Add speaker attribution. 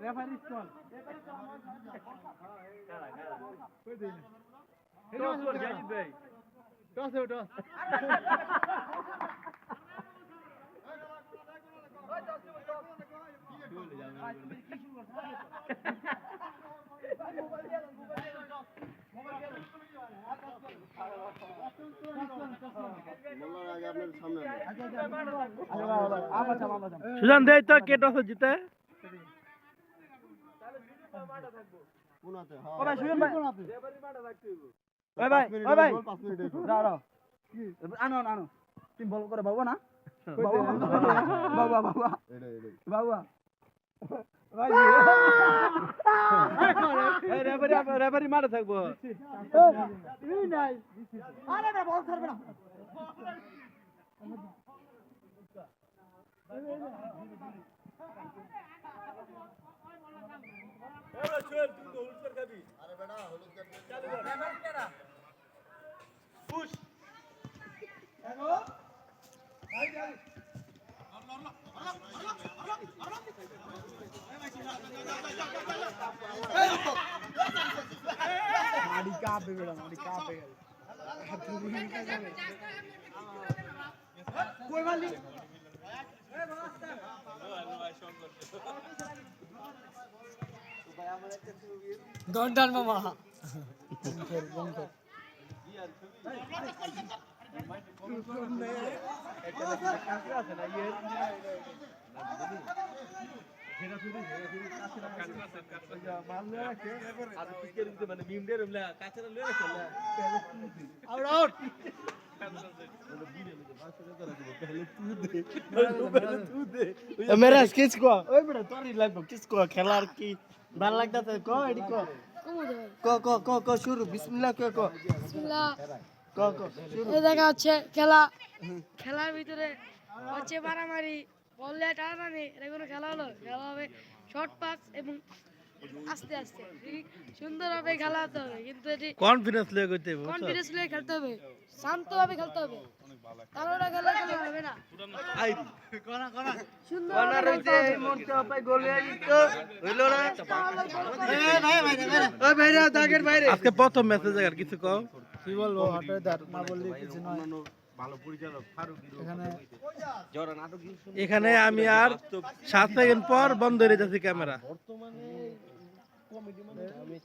Speaker 1: referee stall toss toss সুজান দেই তো কে টস জিতে আনো তুমি বল করে বাবু না রেফারি মাঠে থাকবো
Speaker 2: গন্ডার মামা
Speaker 1: मेरा किसको ओए बेटा तोरी लागबो किसको खेलार की ভাল লাগতাছে ক এডি ক ক শুরু বিসমিল্লাহ ক
Speaker 3: বিসমিল্লাহ
Speaker 1: ক শুরু
Speaker 3: এই দেখা হচ্ছে খেলার ভিতরে হচ্ছে মারামারি বললে টানাটানি এটা কোনো খেলা হলো খেলা হবে শর্ট পাস এবং আস্তে আস্তে সুন্দরভাবে খেলা হতে হবে কিন্তু এটি
Speaker 1: কনফিডেন্স লয়ে করতে হবে
Speaker 3: কনফিডেন্স নিয়ে খেলতে হবে শান্তভাবে খেলতে হবে তাহলে খেলা হবে না
Speaker 1: আই কোনা সুন্দর হইছে এই মুহূর্তে পাই গোল হয়ে গেল হইলো না ওই ভাইরা দাগের বাইরে আজকে প্রথম ম্যাচে জায়গা কিছু কও কি বলবো হঠাৎ না বললে কিছু নয় ভালো পরিচালক ফারুক এখানে আমি আর 7 সেকেন্ড পর বন্ধ হয়ে যাচ্ছে ক্যামেরা বর্তমানে কমেডি মানে আমি